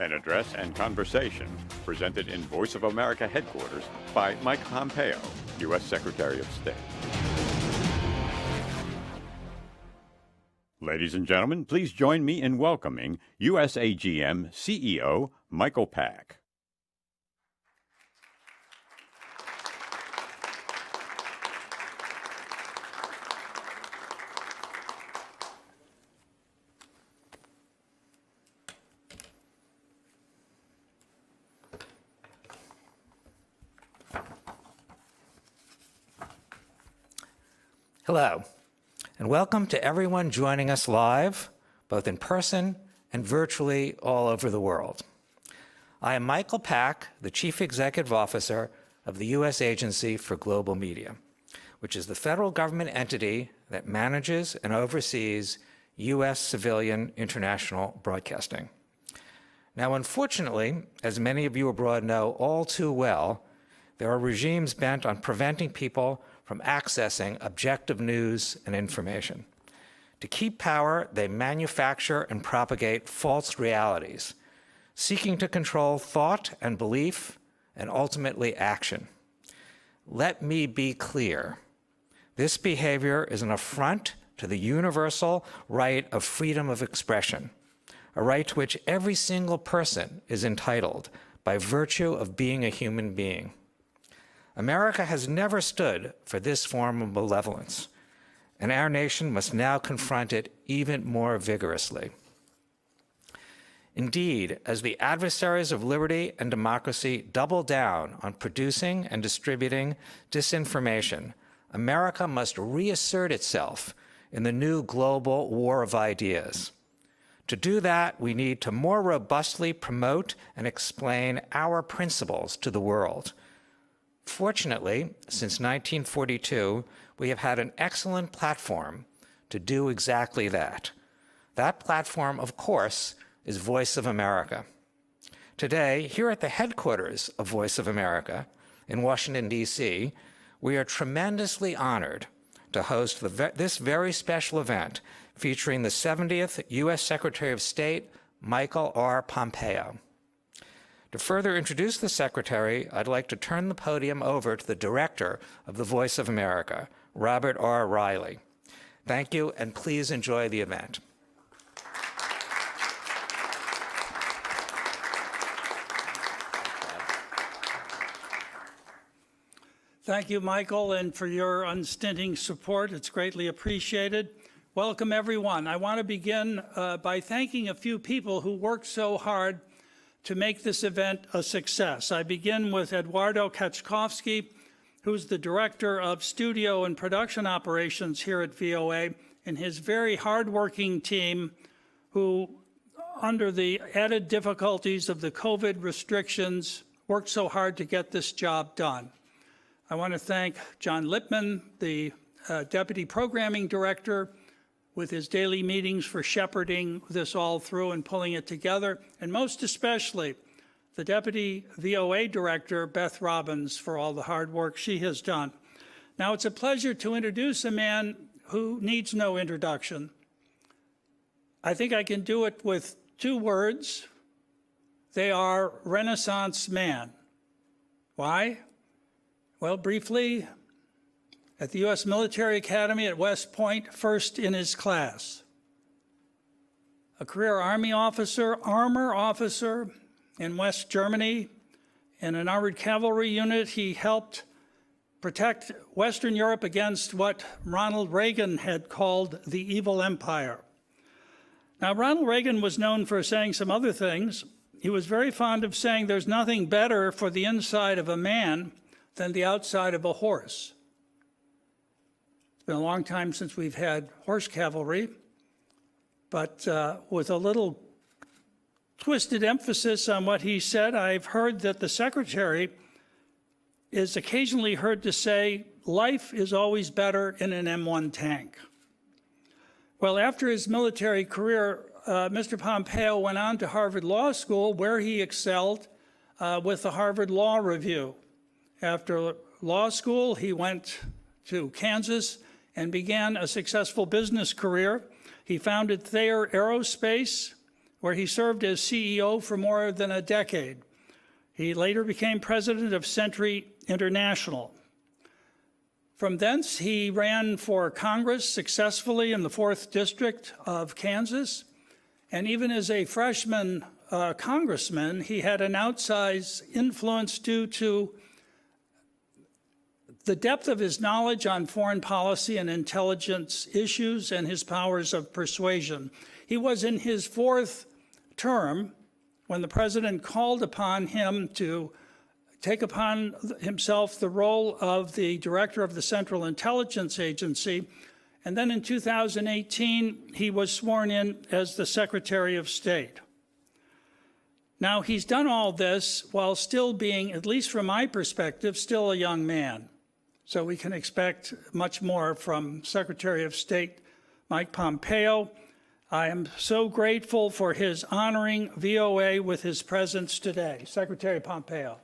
An address and conversation presented in Voice of America headquarters by Mike Pompeo, U.S. Secretary of State. Ladies and gentlemen, please join me in welcoming USAGM CEO Michael Pack. Hello, and welcome to everyone joining us live, both in person and virtually all over the world. I am Michael Pack, the Chief Executive Officer of the U.S. Agency for Global Media, which is the federal government entity that manages and oversees U.S. civilian international broadcasting. Now, unfortunately, as many of you abroad know all too well, there are regimes bent on preventing people from accessing objective news and information. To keep power, they manufacture and propagate false realities, seeking to control thought and belief and ultimately action. Let me be clear. This behavior is an affront to the universal right of freedom of expression, a right to which every single person is entitled by virtue of being a human being. America has never stood for this form of malevolence, and our nation must now confront it even more vigorously. Indeed, as the adversaries of liberty and democracy double down on producing and distributing disinformation, America must reassert itself in the new global war of ideas. To do that, we need to more robustly promote and explain our principles to the world. Fortunately, since 1942, we have had an excellent platform to do exactly that. That platform, of course, is Voice of America. Today, here at the headquarters of Voice of America in Washington, D.C., we are tremendously honored to host this very special event featuring the 70th U.S. Secretary of State, Michael R. Pompeo. To further introduce the Secretary, I'd like to turn the podium over to the Director of the Voice of America, Robert R. Riley. Thank you, and please enjoy the event. Thank you, Michael, and for your unstinting support. It's greatly appreciated. Welcome, everyone. I want to begin by thanking a few people who worked so hard to make this event a success. I begin with Eduardo Kaczkowski, who's the Director of Studio and Production Operations here at VOA, and his very hardworking team who, under the added difficulties of the COVID restrictions, worked so hard to get this job done. I want to thank John Lipman, the Deputy Programming Director, with his daily meetings for shepherding this all through and pulling it together, and most especially the Deputy VOA Director, Beth Robbins, for all the hard work she has done. Now, it's a pleasure to introduce a man who needs no introduction. I think I can do it with two words. They are Renaissance man. Why? Well, briefly, at the U.S. Military Academy at West Point, first in his class. A career Army officer, armor officer in West Germany. In an armored cavalry unit, he helped protect Western Europe against what Ronald Reagan had called the evil empire. Now, Ronald Reagan was known for saying some other things. He was very fond of saying there's nothing better for the inside of a man than the outside of a horse. It's been a long time since we've had horse cavalry, but with a little twisted emphasis on what he said, I've heard that the Secretary is occasionally heard to say, life is always better in an M1 tank. Well, after his military career, Mr. Pompeo went on to Harvard Law School, where he excelled with the Harvard Law Review. After law school, he went to Kansas and began a successful business career. He founded Thayer Aerospace, where he served as CEO for more than a decade. He later became president of Century International. From thence, he ran for Congress successfully in the 4th District of Kansas. And even as a freshman congressman, he had an outsized influence due to the depth of his knowledge on foreign policy and intelligence issues and his powers of persuasion. He was in his 4th term when the president called upon him to take upon himself the role of the director of the Central Intelligence Agency. And then in 2018, he was sworn in as the Secretary of State. Now, he's done all this while still being, at least from my perspective, still a young man. So we can expect much more from Secretary of State Mike Pompeo. I am so grateful for his honoring VOA with his presence today. Secretary Pompeo.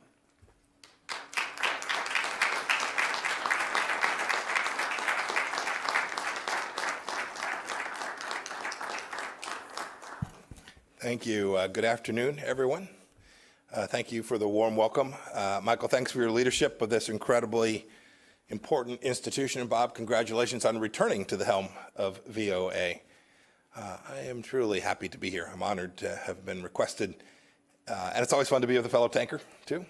Thank you. Good afternoon, everyone. Thank you for the warm welcome. Michael, thanks for your leadership of this incredibly important institution. And Bob, congratulations on returning to the helm of VOA. I am truly happy to be here. I'm honored to have been requested. And it's always fun to be with a fellow tanker, too.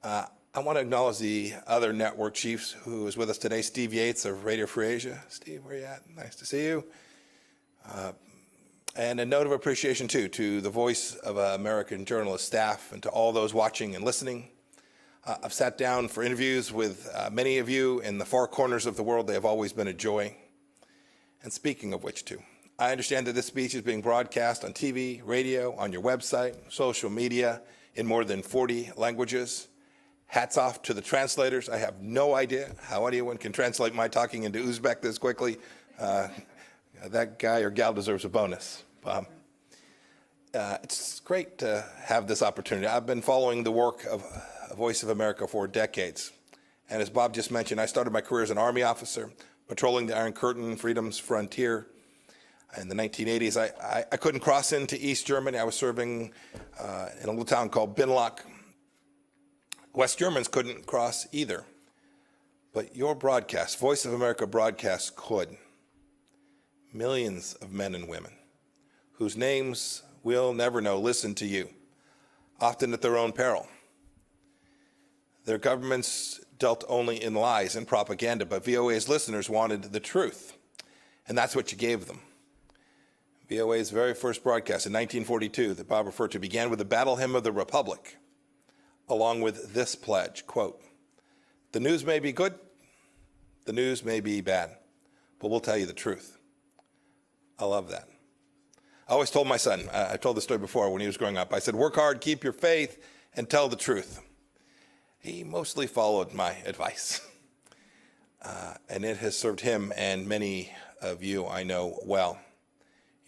I want to acknowledge the other network chiefs who is with us today. Steve Yates of Radio Free Asia. Steve, where are you at? Nice to see you. And a note of appreciation, too, to the Voice of American journalist staff and to all those watching and listening. I've sat down for interviews with many of you in the far corners of the world. They have always been a joy. And speaking of which, too, I understand that this speech is being broadcast on TV, radio, on your website, social media, in more than 40 languages. Hats off to the translators. I have no idea how anyone can translate my talking into Uzbek this quickly. That guy or gal deserves a bonus. It's great to have this opportunity. I've been following the work of Voice of America for decades. And as Bob just mentioned, I started my career as an Army officer, patrolling the Iron Curtain, freedom's frontier. In the 1980s, I couldn't cross into East Germany. I was serving in a little town called Binlock. West Germans couldn't cross either. But your broadcast, Voice of America broadcast, could. Millions of men and women whose names we'll never know listen to you, often at their own peril. Their governments dealt only in lies and propaganda, but VOA's listeners wanted the truth, and that's what you gave them. VOA's very first broadcast in 1942 that Bob referred to began with the Battle Hymn of the Republic, along with this pledge, quote, "The news may be good, the news may be bad, but we'll tell you the truth." I love that. I always told my son, I told the story before when he was growing up, I said, work hard, keep your faith, and tell the truth. He mostly followed my advice. And it has served him and many of you I know well.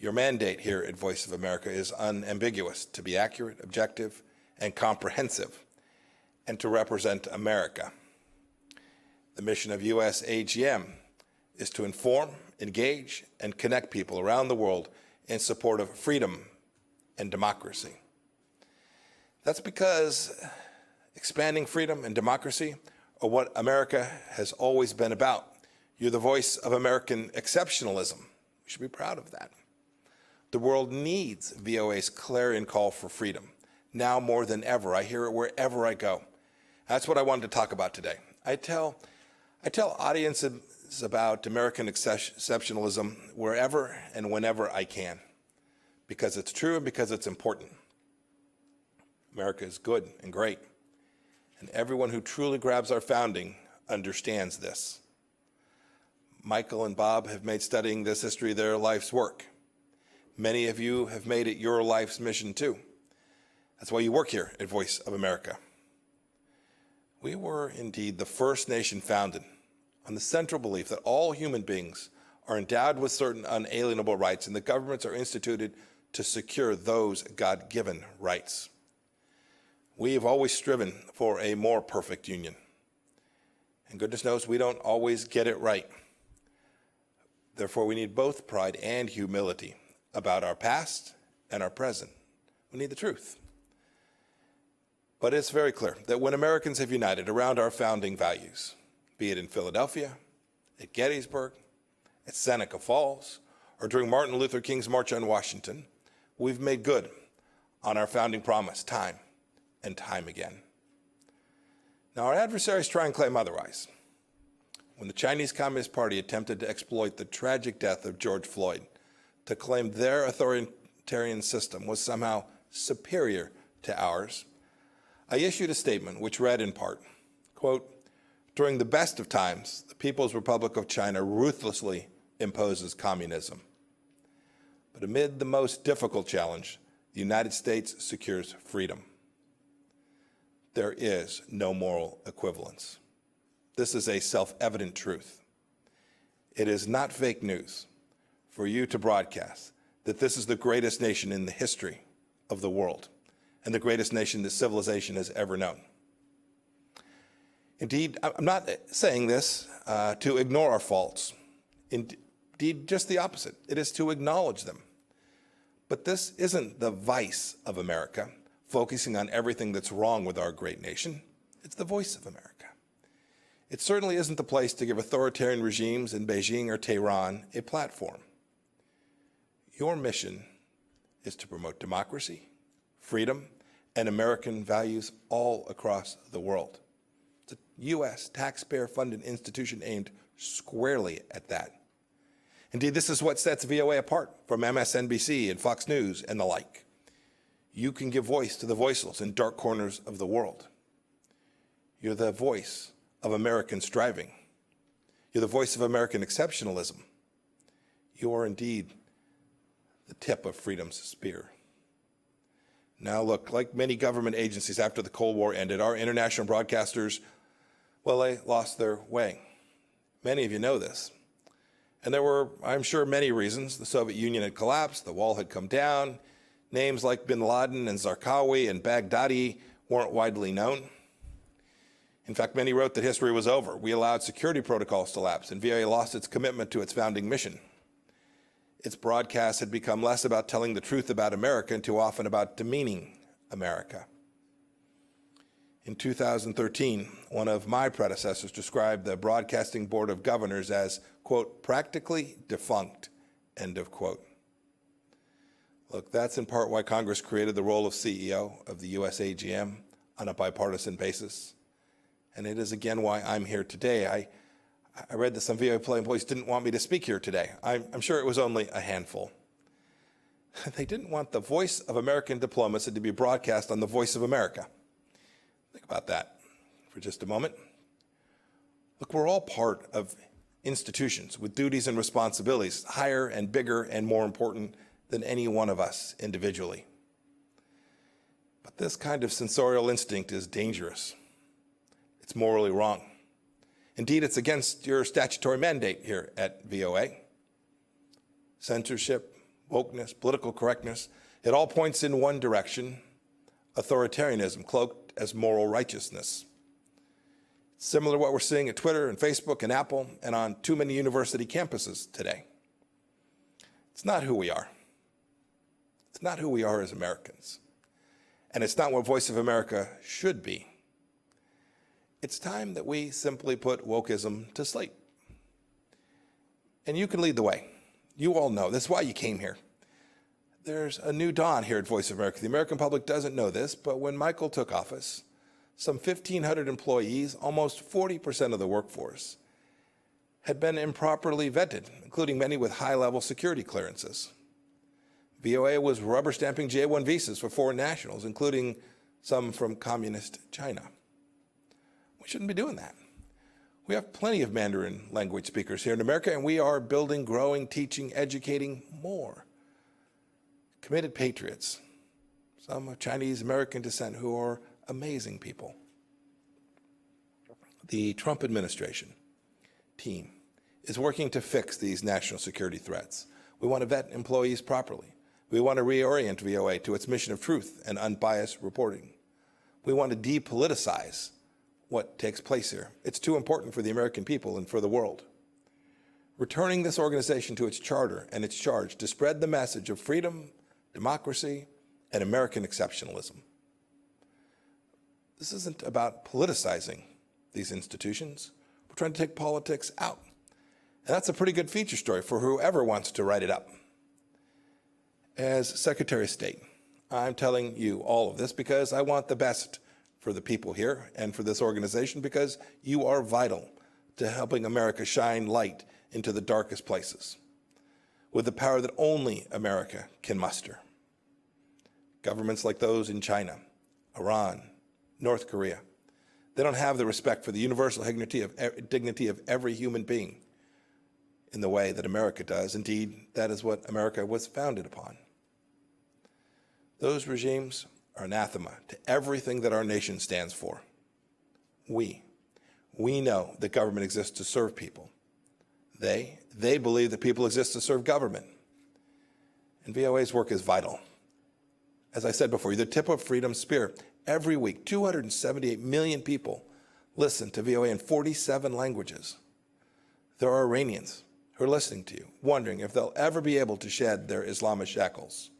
Your mandate here at Voice of America is unambiguous: to be accurate, objective, and comprehensive, and to represent America. The mission of USAGM is to inform, engage, and connect people around the world in support of freedom and democracy. That's because expanding freedom and democracy are what America has always been about. You're the voice of American exceptionalism. We should be proud of that. The world needs VOA's clarion call for freedom. Now more than ever, I hear it wherever I go. That's what I wanted to talk about today. I tell audiences about American exceptionalism wherever and whenever I can, because it's true and because it's important. America is good and great, and everyone who truly grabs our founding understands this. Michael and Bob have made studying this history their life's work. Many of you have made it your life's mission too. That's why you work here at Voice of America. We were indeed the first nation founded on the central belief that all human beings are endowed with certain unalienable rights, and the governments are instituted to secure those God-given rights. We have always striven for a more perfect union. And goodness knows we don't always get it right. Therefore, we need both pride and humility about our past and our present. We need the truth. But it's very clear that when Americans have united around our founding values, be it in Philadelphia, at Gettysburg, at Seneca Falls, or during Martin Luther King's March on Washington, we've made good on our founding promise time and time again. Now, our adversaries try and claim otherwise. When the Chinese Communist Party attempted to exploit the tragic death of George Floyd to claim their authoritarian system was somehow superior to ours, I issued a statement which read in part, quote, "During the best of times, the People's Republic of China ruthlessly imposes communism. But amid the most difficult challenge, the United States secures freedom. There is no moral equivalence. This is a self-evident truth. It is not fake news for you to broadcast that this is the greatest nation in the history of the world and the greatest nation that civilization has ever known. Indeed, I'm not saying this to ignore our faults. Indeed, just the opposite. It is to acknowledge them. But this isn't the vice of America, focusing on everything that's wrong with our great nation. It's the voice of America. It certainly isn't the place to give authoritarian regimes in Beijing or Tehran a platform. Your mission is to promote democracy, freedom, and American values all across the world. It's a U.S. taxpayer-funded institution aimed squarely at that. Indeed, this is what sets VOA apart from MSNBC and Fox News and the like. You can give voice to the voiceless in dark corners of the world. You're the voice of American striving. You're the voice of American exceptionalism. You are indeed the tip of freedom's spear. Now look, like many government agencies after the Cold War ended, our international broadcasters, well, they lost their way. Many of you know this. And there were, I'm sure, many reasons. The Soviet Union had collapsed, the wall had come down, names like bin Laden and Zarqawi and Baghdadi weren't widely known. In fact, many wrote that history was over. We allowed security protocols to lapse, and VOA lost its commitment to its founding mission. Its broadcasts had become less about telling the truth about America and too often about demeaning America. In 2013, one of my predecessors described the Broadcasting Board of Governors as, quote, practically defunct, end of quote. Look, that's in part why Congress created the role of CEO of the USAGM on a bipartisan basis. And it is again why I'm here today. I read that some VOA employees didn't want me to speak here today. I'm sure it was only a handful. They didn't want the voice of American diplomacy to be broadcast on the Voice of America. Think about that for just a moment. Look, we're all part of institutions with duties and responsibilities higher and bigger and more important than any one of us individually. But this kind of censorial instinct is dangerous. It's morally wrong. Indeed, it's against your statutory mandate here at VOA. Censorship, wokeness, political correctness, it all points in one direction, authoritarianism cloaked as moral righteousness. It's similar to what we're seeing at Twitter and Facebook and Apple and on too many university campuses today. It's not who we are. It's not who we are as Americans. And it's not what Voice of America should be. It's time that we simply put wokeism to sleep. And you can lead the way. You all know. That's why you came here. There's a new dawn here at Voice of America. The American public doesn't know this, but when Michael took office, some 1,500 employees, almost 40% of the workforce, had been improperly vetted, including many with high-level security clearances. VOA was rubber stamping J-1 visas for foreign nationals, including some from communist China. We shouldn't be doing that. We have plenty of Mandarin language speakers here in America, and we are building, growing, teaching, educating more committed patriots, some of Chinese American descent who are amazing people. The Trump administration team is working to fix these national security threats. We want to vet employees properly. We want to reorient VOA to its mission of truth and unbiased reporting. We want to depoliticize what takes place here. It's too important for the American people and for the world. Returning this organization to its charter and its charge to spread the message of freedom, democracy, and American exceptionalism. This isn't about politicizing these institutions. We're trying to take politics out. And that's a pretty good feature story for whoever wants to write it up. As Secretary of State, I'm telling you all of this because I want the best for the people here and for this organization, because you are vital to helping America shine light into the darkest places with the power that only America can muster. Governments like those in China, Iran, North Korea, they don't have the respect for the universal dignity of every human being in the way that America does. Indeed, that is what America was founded upon. Those regimes are anathema to everything that our nation stands for. We know that government exists to serve people. They believe that people exist to serve government. And VOA's work is vital. As I said before, you're the tip of freedom's spear. Every week, 278 million people listen to VOA in 47 languages. There are Iranians who are listening to you, wondering if they'll ever be able to shed their Islamist shackles.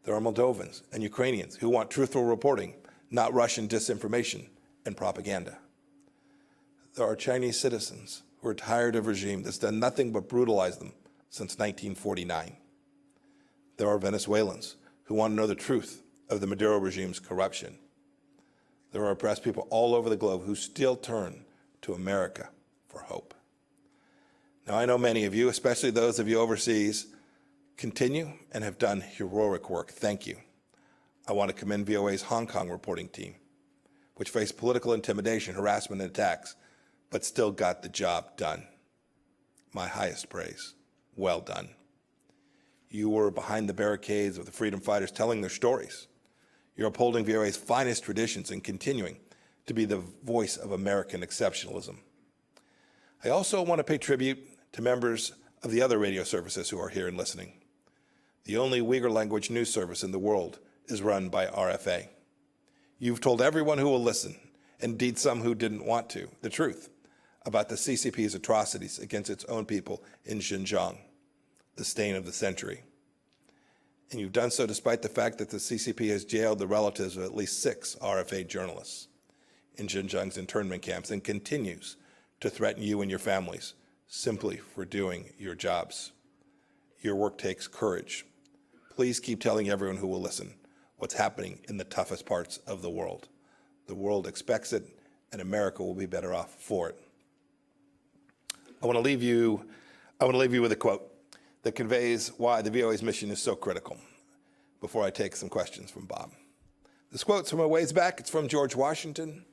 There are Moldovans and Ukrainians who want truthful reporting, not Russian disinformation and propaganda. There are Chinese citizens who are tired of a regime that's done nothing but brutalize them since 1949. There are Venezuelans who want to know the truth of the Maduro regime's corruption. There are oppressed people all over the globe who still turn to America for hope. Now, I know many of you, especially those of you overseas, continue and have done heroic work. Thank you. I want to commend VOA's Hong Kong reporting team, which faced political intimidation, harassment, and attacks, but still got the job done. My highest praise. Well done. You were behind the barricades of the freedom fighters telling their stories. You're upholding VOA's finest traditions and continuing to be the voice of American exceptionalism. I also want to pay tribute to members of the other radio services who are here and listening. The only Uyghur language news service in the world is run by RFA. You've told everyone who will listen, and indeed some who didn't want to, the truth about the CCP's atrocities against its own people in Xinjiang, the stain of the century. And you've done so despite the fact that the CCP has jailed the relatives of at least 6 RFA journalists in Xinjiang's internment camps and continues to threaten you and your families simply for doing your jobs. Your work takes courage. Please keep telling everyone who will listen what's happening in the toughest parts of the world. The world expects it, and America will be better off for it. I want to leave you with a quote that conveys why the VOA's mission is so critical before I take some questions from Bob. This quote's from a ways back. It's from George Washington.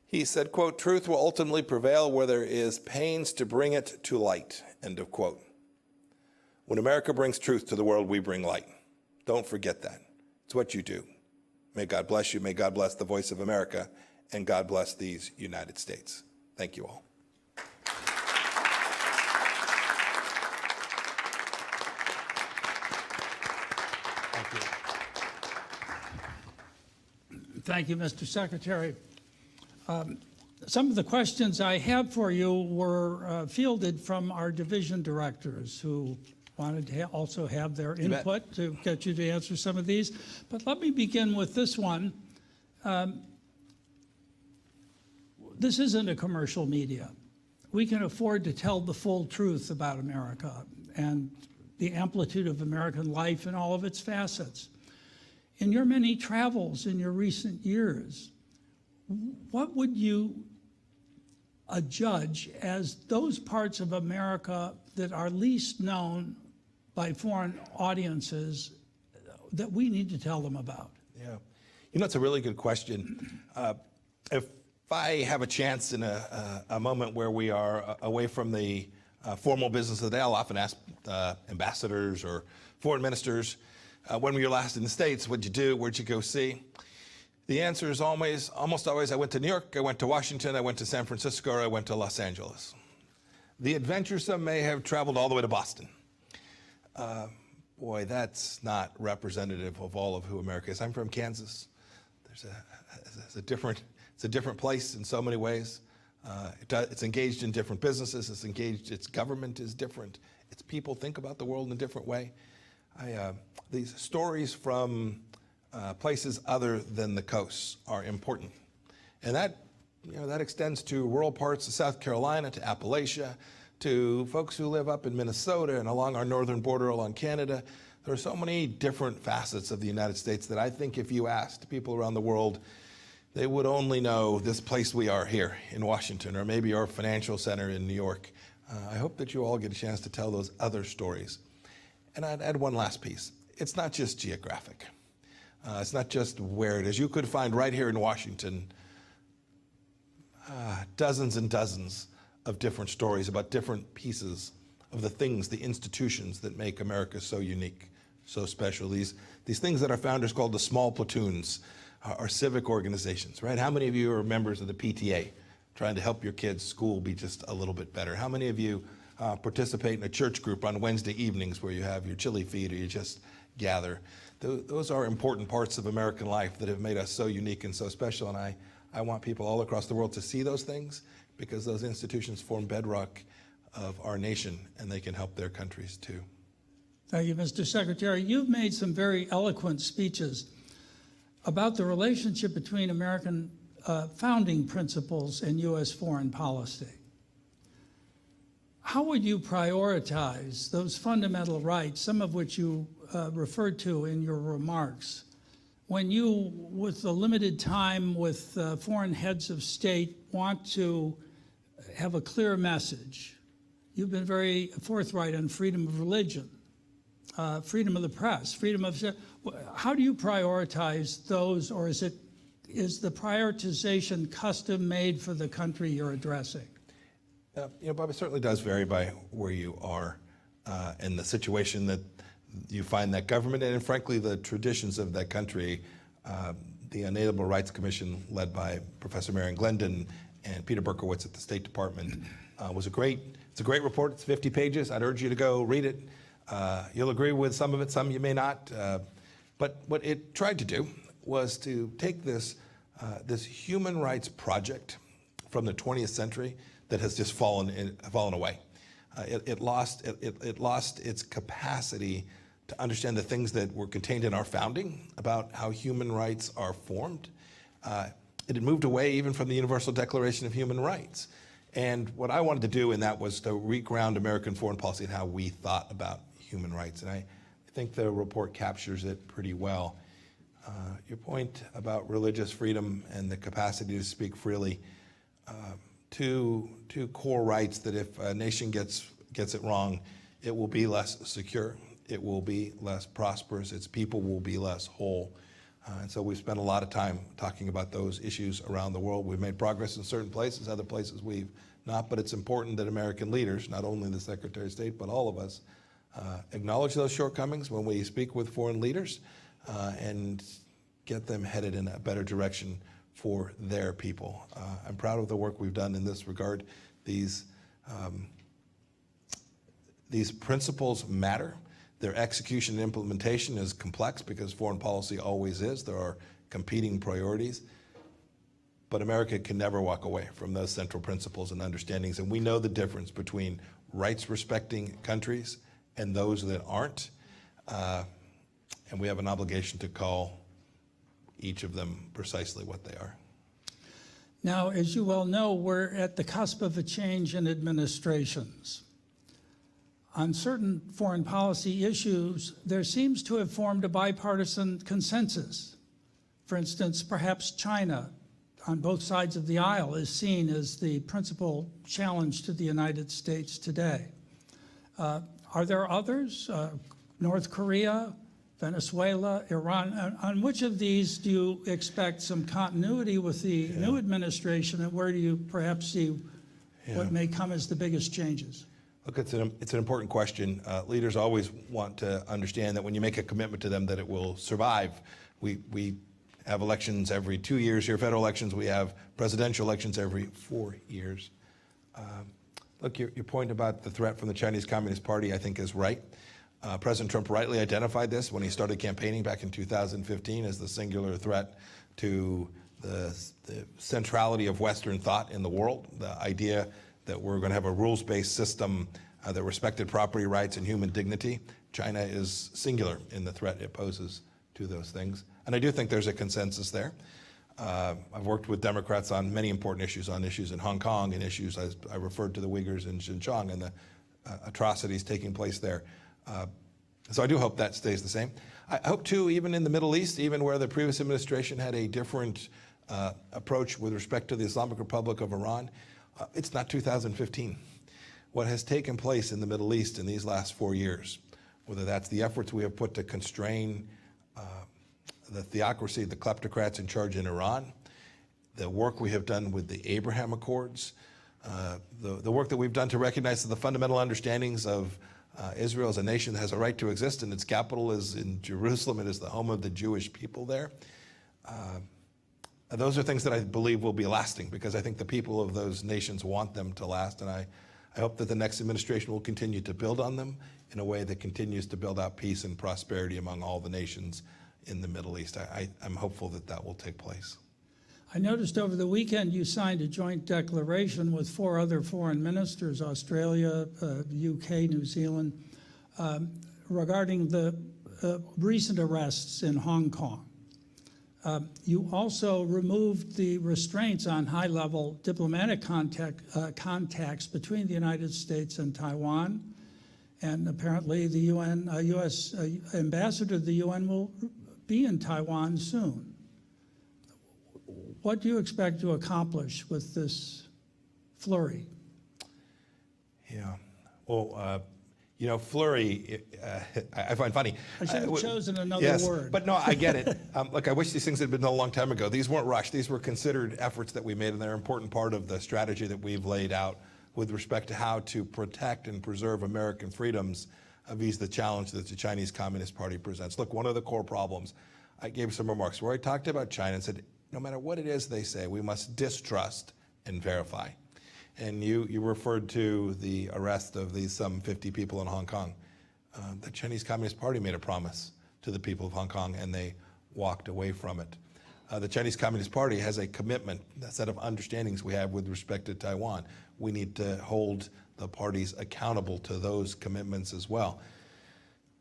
He said, quote, "Truth will ultimately prevail where there is pains to bring it to light," end of quote. When America brings truth to the world, we bring light. Don't forget that. It's what you do. May God bless you. May God bless the voice of America, and God bless these United States. Thank you all. Thank you, Mr. Secretary. Some of the questions I have for you were fielded from our division directors who wanted to also have their input to get you to answer some of these. But let me begin with this one. This isn't a commercial media. We can afford to tell the full truth about America and the amplitude of American life in all of its facets. In your many travels in your recent years, what would you judge as those parts of America that are least known by foreign audiences that we need to tell them about? Yeah, you know, it's a really good question. If I have a chance in a moment where we are away from the formal business of the day, I'll often ask ambassadors or foreign ministers, when were you last in the States? What'd you do? Where'd you go see? The answer is almost always, I went to New York, I went to Washington, I went to San Francisco, or I went to Los Angeles. The adventuresome may have traveled all the way to Boston. Boy, that's not representative of all of who America is. I'm from Kansas. It's a different place in so many ways. It's engaged in different businesses. Its government is different. Its people think about the world in a different way. These stories from places other than the coasts are important. And that extends to rural parts of South Carolina, to Appalachia, to folks who live up in Minnesota and along our northern border along Canada. There are so many different facets of the United States that I think if you asked people around the world, they would only know this place we are here in Washington, or maybe our financial center in New York. I hope that you all get a chance to tell those other stories. And I'd add one last piece. It's not just geographic. It's not just where it is. You could find right here in Washington dozens and dozens of different stories about different pieces of the things, the institutions that make America so unique, so special. These things that our founders called the small platoons, our civic organizations, right? How many of you are members of the PTA, trying to help your kids' school be just a little bit better? How many of you participate in a church group on Wednesday evenings where you have your chili feed or you just gather? Those are important parts of American life that have made us so unique and so special, and I want people all across the world to see those things, because those institutions form bedrock of our nation, and they can help their countries too. Thank you, Mr. Secretary. You've made some very eloquent speeches about the relationship between American founding principles and U.S. foreign policy. How would you prioritize those fundamental rights, some of which you referred to in your remarks, when you, with the limited time with foreign heads of state, want to have a clear message? You've been very forthright on freedom of religion, freedom of the press, freedom of... How do you prioritize those, or is the prioritization custom made for the country you're addressing? Bob, it certainly does vary by where you are and the situation that you find that government, and frankly, the traditions of that country. The Unalienable Rights Commission, led by Professor Marion Glendon and Peter Berkowitz at the State Department, it's a great report. It's 50 pages. I'd urge you to go read it. You'll agree with some of it, some you may not. But what it tried to do was to take this human rights project from the 20th century that has just fallen away. It lost its capacity to understand the things that were contained in our founding about how human rights are formed. It had moved away even from the Universal Declaration of Human Rights. And what I wanted to do in that was to reground American foreign policy and how we thought about human rights. And I think the report captures it pretty well. Your point about religious freedom and the capacity to speak freely, two core rights that if a nation gets it wrong, it will be less secure, it will be less prosperous, its people will be less whole. And so we've spent a lot of time talking about those issues around the world. We've made progress in certain places, other places we've not, but it's important that American leaders, not only the Secretary of State, but all of us, acknowledge those shortcomings when we speak with foreign leaders and get them headed in a better direction for their people. I'm proud of the work we've done in this regard. These principles matter. Their execution and implementation is complex because foreign policy always is. There are competing priorities. But America can never walk away from those central principles and understandings. And we know the difference between rights-respecting countries and those that aren't. And we have an obligation to call each of them precisely what they are. Now, as you well know, we're at the cusp of a change in administrations. On certain foreign policy issues, there seems to have formed a bipartisan consensus. For instance, perhaps China, on both sides of the aisle, is seen as the principal challenge to the United States today. Are there others? North Korea, Venezuela, Iran? On which of these do you expect some continuity with the new administration, and where do you perhaps see what may come as the biggest changes? Look, it's an important question. Leaders always want to understand that when you make a commitment to them that it will survive. We have elections every 2 years here, federal elections. We have presidential elections every 4 years. Look, your point about the threat from the Chinese Communist Party, I think, is right. President Trump rightly identified this when he started campaigning back in 2015 as the singular threat to the centrality of Western thought in the world, the idea that we're going to have a rules-based system that respected property rights and human dignity. China is singular in the threat it poses to those things. And I do think there's a consensus there. I've worked with Democrats on many important issues in Hong Kong and issues, as I referred to the Uyghurs in Xinjiang and the atrocities taking place there. So I do hope that stays the same. I hope too, even in the Middle East, even where the previous administration had a different approach with respect to the Islamic Republic of Iran, it's not 2015. What has taken place in the Middle East in these last 4 years, whether that's the efforts we have put to constrain the theocracy, the kleptocrats in charge in Iran, the work we have done with the Abraham Accords, the work that we've done to recognize the fundamental understandings of Israel as a nation that has a right to exist, and its capital is in Jerusalem. It is the home of the Jewish people there. Those are things that I believe will be lasting, because I think the people of those nations want them to last, and I hope that the next administration will continue to build on them in a way that continues to build out peace and prosperity among all the nations in the Middle East. I'm hopeful that that will take place. I noticed over the weekend you signed a joint declaration with 4 other foreign ministers, Australia, UK, New Zealand, regarding the recent arrests in Hong Kong. You also removed the restraints on high-level diplomatic contacts between the United States and Taiwan, and apparently the U.S. ambassador to the UN will be in Taiwan soon. What do you expect to accomplish with this flurry? Yeah, well, flurry, I find funny. I should have chosen another yes, word. But no, I get it. Look, I wish these things had been done a long time ago. These weren't rushed. These were considered efforts that we made, and they're an important part of the strategy that we've laid out with respect to how to protect and preserve American freedoms vis the challenge that the Chinese Communist Party presents. Look, one of the core problems, I gave some remarks where I talked about China and said, no matter what it is they say, we must distrust and verify. And you referred to the arrest of these some 50 people in Hong Kong. The Chinese Communist Party made a promise to the people of Hong Kong, and they walked away from it. The Chinese Communist Party has a commitment, a set of understandings we have with respect to Taiwan. We need to hold the parties accountable to those commitments as well.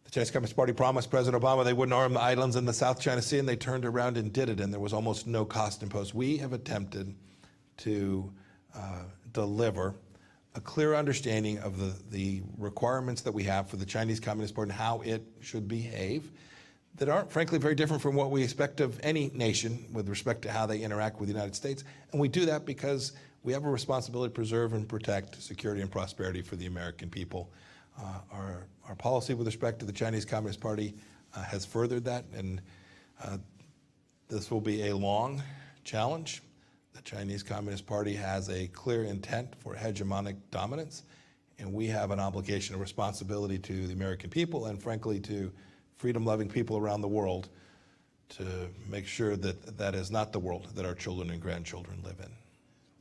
The Chinese Communist Party promised President Obama they wouldn't arm the islands in the South China Sea, and they turned around and did it, and there was almost no cost imposed. We have attempted to deliver a clear understanding of the requirements that we have for the Chinese Communist Party and how it should behave, that aren't, frankly, very different from what we expect of any nation with respect to how they interact with the United States. And we do that because we have a responsibility to preserve and protect security and prosperity for the American people. Our policy with respect to the Chinese Communist Party has furthered that, and this will be a long challenge. The Chinese Communist Party has a clear intent for hegemonic dominance, and we have an obligation, a responsibility to the American people and, frankly, to freedom-loving people around the world to make sure that that is not the world that our children and grandchildren live in.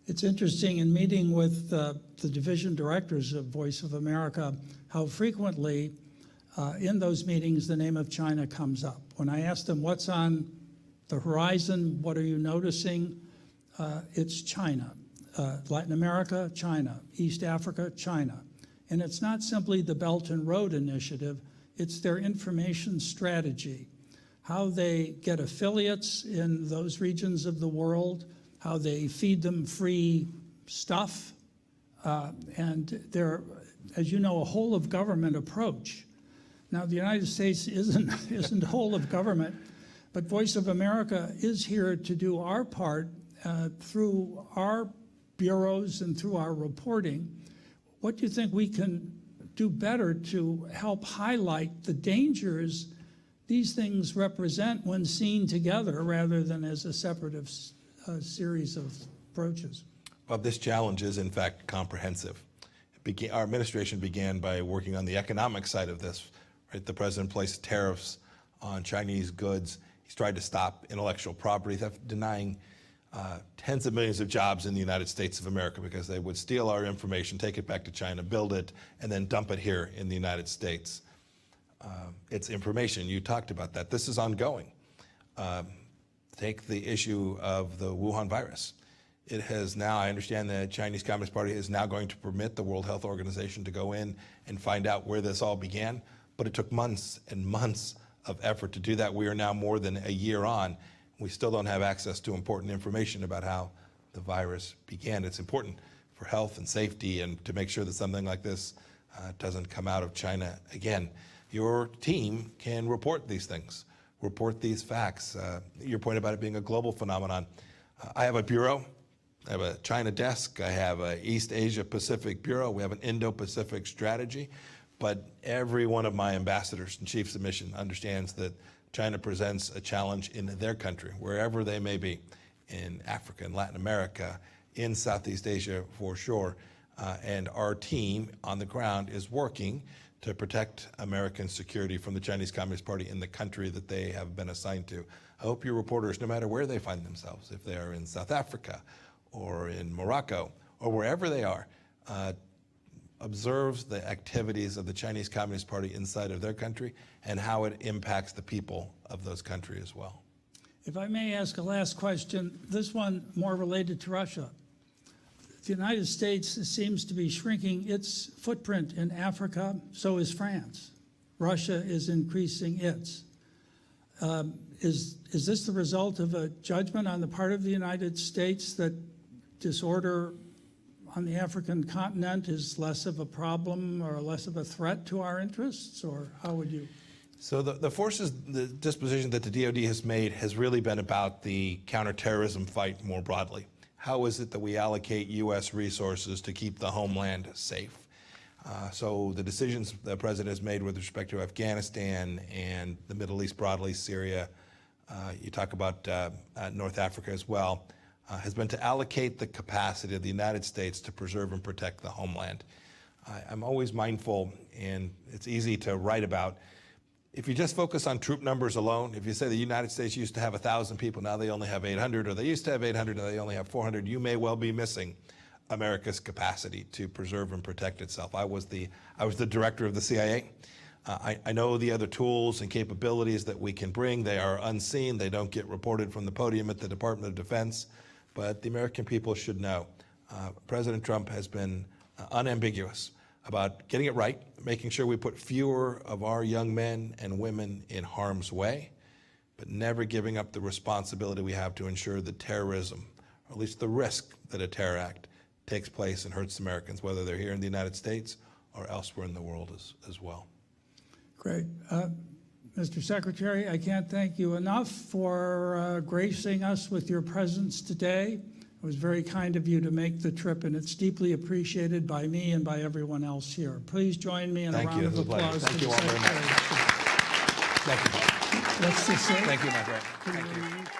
It's interesting, in meeting with the division directors of Voice of America, how frequently in those meetings the name of China comes up. When I ask them what's on the horizon, what are you noticing, it's China. Latin America, China. East Africa, China. And it's not simply the Belt and Road Initiative, it's their information strategy, how they get affiliates in those regions of the world, how they feed them free stuff, and they're, as you know, a whole of government approach. Now, the United States isn't whole of government, but Voice of America is here to do our part through our bureaus and through our reporting. What do you think we can do better to help highlight the dangers these things represent when seen together rather than as a separate series of approaches? Well, this challenge is, in fact, comprehensive. Our administration began by working on the economic side of this. Right? The president placed tariffs on Chinese goods. He's tried to stop intellectual property theft, denying tens of millions of jobs in the United States of America because they would steal our information, take it back to China, build it, and then dump it here in the United States. It's information. You talked about that. This is ongoing. Take the issue of the Wuhan virus. It has now, I understand the Chinese Communist Party is now going to permit the World Health Organization to go in and find out where this all began. but it took months and months of effort to do that. We are now more than a year on. We still don't have access to important information about how the virus began. It's important for health and safety and to make sure that something like this doesn't come out of China again. Your team can report these things, report these facts. Your point about it being a global phenomenon. I have a bureau. I have a China desk. I have a East Asia Pacific bureau. We have an Indo-Pacific strategy. But every one of my ambassadors and chiefs of mission understands that China presents a challenge in their country, wherever they may be, in Africa, in Latin America, in Southeast Asia for sure. And our team on the ground is working to protect American security from the Chinese Communist Party in the country that they have been assigned to. I hope your reporters, no matter where they find themselves, if they are in South Africa or in Morocco or wherever they are, observes the activities of the Chinese Communist Party inside of their country and how it impacts the people of those countries as well. If I may ask a last question, this one more related to Russia. The United States seems to be shrinking its footprint in Africa, so is France. Russia is increasing its. Is this the result of a judgment on the part of the United States that disorder on the African continent is less of a problem or less of a threat to our interests, or how would you? So the forces, the disposition that the DoD has made has really been about the counterterrorism fight more broadly. How is it that we allocate U.S. resources to keep the homeland safe? So the decisions the president has made with respect to Afghanistan and the Middle East broadly, Syria, you talk about North Africa as well, has been to allocate the capacity of the United States to preserve and protect the homeland. I'm always mindful, and it's easy to write about, if you just focus on troop numbers alone, if you say the United States used to have 1,000 people, now they only have 800, or they used to have 800, now they only have 400, you may well be missing America's capacity to preserve and protect itself. I was the director of the CIA. I know the other tools and capabilities that we can bring. They are unseen. They don't get reported from the podium at the Department of Defense. But the American people should know. President Trump has been unambiguous about getting it right, making sure we put fewer of our young men and women in harm's way, but never giving up the responsibility we have to ensure that terrorism, or at least the risk that a terror act takes place and hurts Americans, whether they're here in the United States or elsewhere in the world as well. Great. Mr. Secretary, I can't thank you enough for gracing us with your presence today. It was very kind of you to make the trip, and it's deeply appreciated by me and by everyone else here. Please join me in a round of applause. Thank you all very much. Thank you. Let's just say. Thank you, my friend. Thank you.